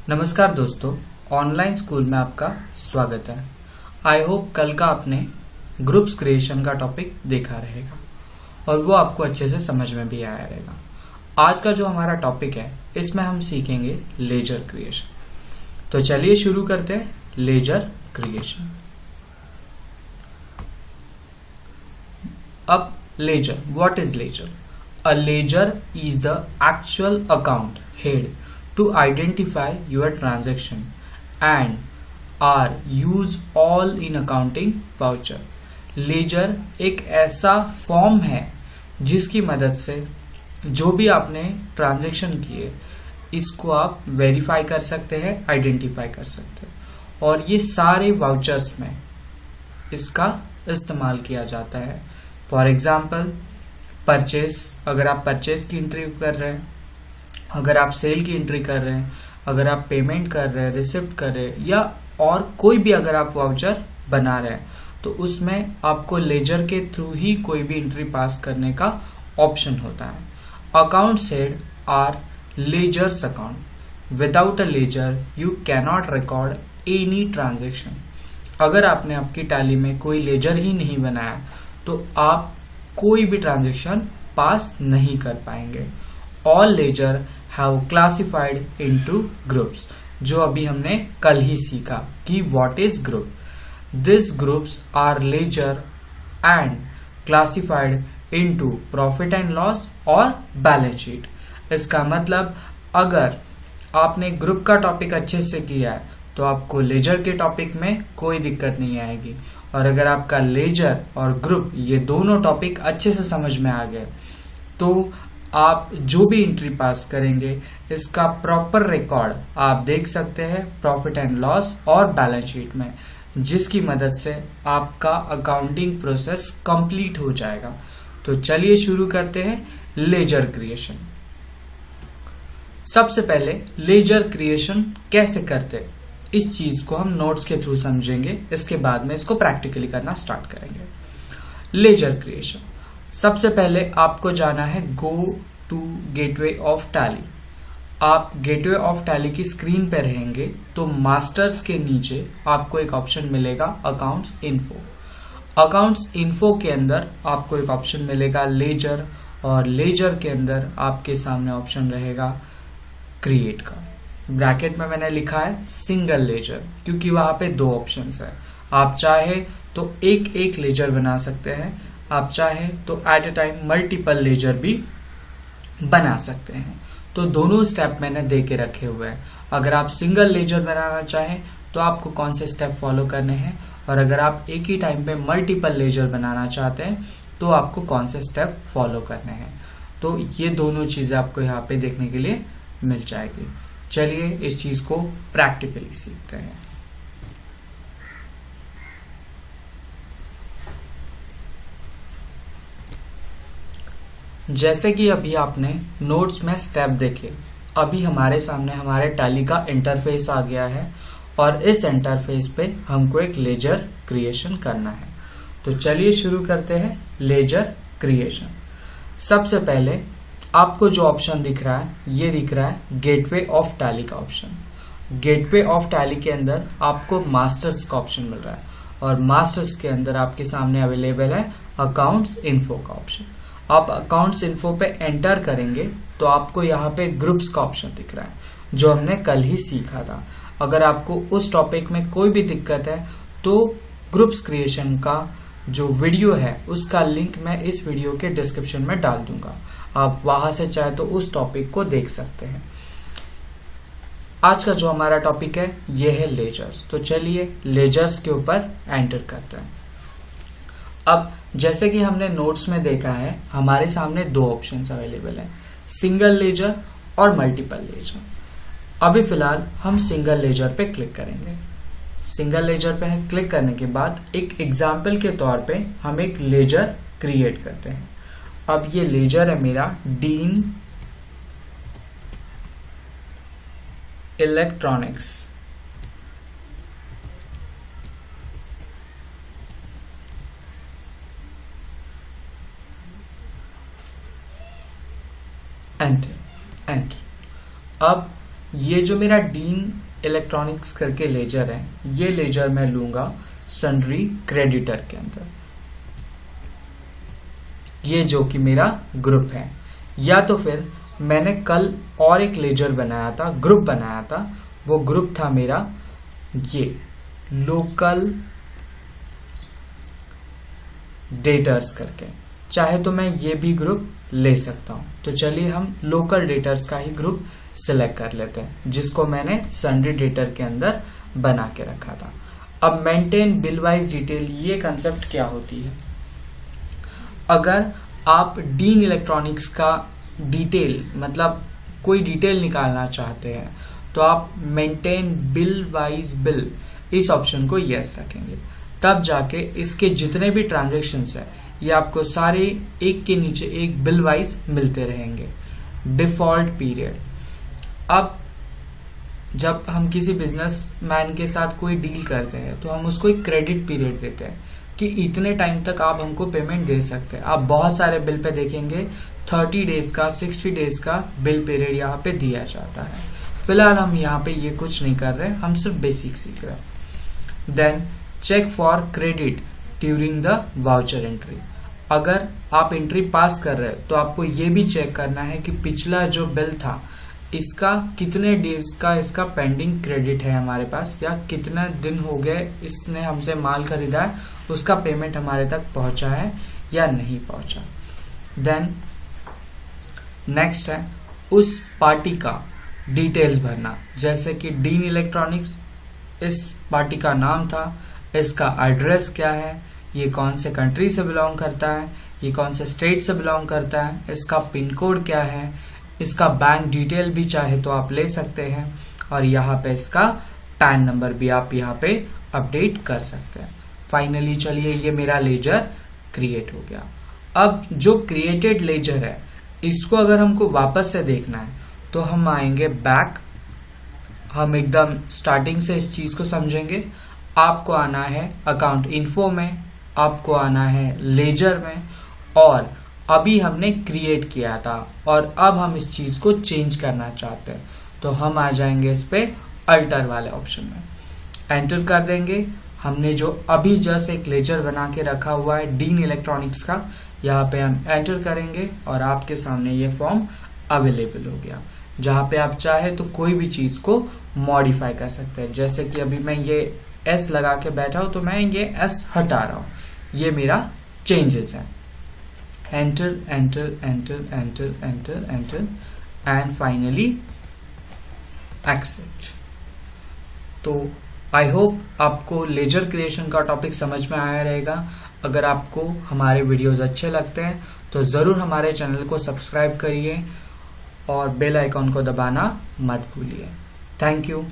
नमस्कार दोस्तों, online school में आपका स्वागत है। आई होप कल का आपने ग्रुप्स क्रिएशन का टॉपिक देखा रहेगा और वो आपको अच्छे से समझ में भी आया रहेगा। आज का जो हमारा टॉपिक है इसमें हम सीखेंगे लेजर क्रिएशन। तो चलिए शुरू करते हैं लेजर क्रिएशन। अब ledger, what is ledger? A ledger is the actual account head to identify your transaction and are used all in accounting voucher. Ledger एक ऐसा फॉर्म है जिसकी मदद से जो भी आपने ट्रांजैक्शन किए इसको आप वेरीफाई कर सकते हैं, आइडेंटिफाई कर सकते हैं और ये सारे वाउचर्स में इसका इस्तेमाल किया जाता है। फॉर एग्जाम्पल परचेस, अगर आप परचेस की एंट्री कर रहे हैं, अगर आप सेल की एंट्री कर रहे हैं, अगर आप पेमेंट कर रहे हैं, रिसिप्ट कर रहे हैं या और कोई भी अगर आप वाउचर बना रहे हैं तो उसमें आपको लेजर के थ्रू ही कोई भी एंट्री पास करने का ऑप्शन होता है। Accounts head are ledgers account. Without a ledger you cannot record any transaction. अगर आपने आपकी टैली में कोई लेजर ही नहीं बनाया तो आप कोई भी ट्रांजेक्शन पास नहीं कर पाएंगे। All ledger have classified into groups, जो अभी हमने कल ही सीखा कि what is group. This groups are ledger and classified into profit and loss और बैलेंस शीट। इसका मतलब अगर आपने ग्रुप का टॉपिक अच्छे से किया है तो आपको लेजर के टॉपिक में कोई दिक्कत नहीं आएगी, और अगर आपका लेजर और ग्रुप ये दोनों टॉपिक अच्छे से समझ में आ गए तो आप जो भी एंट्री पास करेंगे इसका प्रॉपर रिकॉर्ड आप देख सकते हैं प्रॉफिट एंड लॉस और बैलेंस शीट में, जिसकी मदद से आपका अकाउंटिंग प्रोसेस कंप्लीट हो जाएगा। तो चलिए शुरू करते हैं लेजर क्रिएशन। सबसे पहले लेजर क्रिएशन कैसे करते, इस चीज को हम नोट्स के थ्रू समझेंगे, इसके बाद में इसको प्रैक्टिकली करना स्टार्ट करेंगे। लेजर क्रिएशन, सबसे पहले आपको जाना है go to gateway of Tally. आप गेटवे ऑफ टैली की स्क्रीन पे रहेंगे तो मास्टर्स के नीचे आपको एक ऑप्शन मिलेगा अकाउंट्स इन्फो। अकाउंट्स इन्फो के अंदर आपको एक ऑप्शन मिलेगा लेजर, और लेजर के अंदर आपके सामने ऑप्शन रहेगा क्रिएट का। ब्रैकेट में मैंने लिखा है सिंगल लेजर, क्योंकि वहां पे दो ऑप्शंस है। आप चाहे तो एक एक लेजर बना सकते हैं, आप चाहे तो at a time multiple ledger भी बना सकते हैं। तो दोनों स्टेप मैंने दे के रखे हुए हैं। अगर आप सिंगल लेजर बनाना चाहें तो आपको कौन से स्टेप फॉलो करने हैं, और अगर आप एक ही टाइम पे मल्टीपल लेजर बनाना चाहते हैं तो आपको कौन से स्टेप फॉलो करने हैं। तो ये दोनों चीजें आपको यहाँ पे देखने के लिए मिल जाएगी। चलिए इस चीज को प्रैक्टिकली सीखते हैं। जैसे कि अभी आपने नोट्स में स्टेप देखे, अभी हमारे सामने हमारे टैली का इंटरफेस आ गया है और इस इंटरफेस पे हमको एक लेजर क्रिएशन करना है। तो चलिए शुरू करते हैं लेजर क्रिएशन। सबसे पहले आपको जो ऑप्शन दिख रहा है ये दिख रहा है गेटवे ऑफ टैली का ऑप्शन। गेटवे ऑफ टैली के अंदर आपको मास्टर्स का ऑप्शन मिल रहा है और मास्टर्स के अंदर आपके सामने अवेलेबल है अकाउंट्स इन्फो का ऑप्शन। आप अकाउंट्स इन्फो पे एंटर करेंगे तो आपको यहाँ पे ग्रुप्स का ऑप्शन दिख रहा है जो हमने कल ही सीखा था। अगर आपको उस टॉपिक में कोई भी दिक्कत है तो ग्रुप्स क्रिएशन का जो वीडियो है उसका लिंक मैं इस वीडियो के डिस्क्रिप्शन में डाल दूंगा, आप वहां से चाहे तो उस टॉपिक को देख सकते हैं। आज का जो हमारा टॉपिक है ये है लेजर्स। तो चलिए लेजर्स के ऊपर एंटर करते हैं। अब जैसे कि हमने नोट्स में देखा है हमारे सामने दो ऑप्शंस अवेलेबल हैं, सिंगल लेजर और मल्टीपल लेजर। अभी फिलहाल हम सिंगल लेजर पे क्लिक करेंगे। सिंगल लेजर पे क्लिक करने के बाद एक एग्जाम्पल के तौर पे हम एक लेजर क्रिएट करते हैं। अब ये लेजर है मेरा डीन इलेक्ट्रॉनिक्स। एंटर। अब ये जो मेरा डीन इलेक्ट्रॉनिक्स करके लेजर है, ये लेजर मैं लूंगा सन्ड्री क्रेडिटर के अंदर, ये जो कि मेरा ग्रुप है। या तो फिर मैंने कल और एक लेजर बनाया था, ग्रुप बनाया था, वो ग्रुप था मेरा ये लोकल डेटर्स करके, चाहे तो मैं ये भी ग्रुप ले सकता हूं। तो चलिए हम लोकल डेटर्स का ही ग्रुप सिलेक्ट कर लेते हैं, जिसको मैंने सन्ड्री डेटर के अंदर बना के रखा था। अब मेंटेन बिल वाइज डिटेल, ये कंसेप्ट क्या होती है? अगर आप डीन इलेक्ट्रॉनिक्स का डिटेल, मतलब कोई डिटेल निकालना चाहते हैं, तो आप मेंटेन बिल वाइज बिल इस ऑप्शन को यस रखेंगे, तब जाके इसके जितने भी ट्रांजैक्शंस है ये आपको सारे एक के नीचे एक बिल वाइज मिलते रहेंगे। डिफॉल्ट पीरियड, अब जब हम किसी बिजनेसमैन के साथ कोई डील करते हैं तो हम उसको एक क्रेडिट पीरियड देते हैं कि इतने टाइम तक आप हमको पेमेंट दे सकते हैं। आप बहुत सारे बिल पे देखेंगे 30 डेज का, 60 डेज का बिल पीरियड यहाँ पे दिया जाता है। फिलहाल हम यहाँ पे ये कुछ नहीं कर रहे, हम सिर्फ बेसिक सीख रहे हैं। Then check for credit during the voucher entry. अगर आप एंट्री पास कर रहे हैं तो आपको ये भी चेक करना है कि पिछला जो बिल था इसका कितने डेज का इसका पेंडिंग क्रेडिट है हमारे पास, या कितना दिन हो गए इसने हमसे माल खरीदा है, उसका पेमेंट हमारे तक पहुंचा है या नहीं पहुंचा। देन नेक्स्ट है उस पार्टी का डिटेल्स भरना, जैसे कि डीन इलेक्ट्रॉनिक्स इस पार्टी का नाम था, इसका एड्रेस क्या है, ये कौन से कंट्री से बिलोंग करता है, ये कौन से स्टेट से बिलोंग करता है, इसका पिन कोड क्या है, इसका बैंक डिटेल भी चाहे तो आप ले सकते हैं, और यहाँ पे इसका पैन नंबर भी आप यहाँ पे अपडेट कर सकते हैं। फाइनली चलिए ये मेरा लेजर क्रिएट हो गया। अब जो क्रिएटेड लेजर है इसको अगर हमको वापस से देखना है तो हम आएंगे बैक, हम एकदम स्टार्टिंग से इस चीज को समझेंगे। आपको आना है अकाउंट इन्फो में, आपको आना है लेजर में, और अभी हमने क्रिएट किया था और अब हम इस चीज को चेंज करना चाहते हैं तो हम आ जाएंगे इस पे अल्टर वाले ऑप्शन में, एंटर कर देंगे। हमने जो अभी जस्ट एक लेजर बना के रखा हुआ है डीन इलेक्ट्रॉनिक्स का, यहाँ पे हम एंटर करेंगे और आपके सामने ये फॉर्म अवेलेबल हो गया, जहाँ पे आप चाहे तो कोई भी चीज को मॉडिफाई कर सकते हैं। जैसे कि अभी मैं ये एस लगा के बैठा हूं तो मैं ये एस हटा रहा हूं, ये मेरा चेंजेस है। Enter enter enter enter enter enter and finally accept. तो आई होप आपको लेजर क्रिएशन का टॉपिक समझ में आया रहेगा। अगर आपको हमारे वीडियोस अच्छे लगते हैं तो जरूर हमारे चैनल को सब्सक्राइब करिए और बेल आइकॉन को दबाना मत भूलिए। Thank you.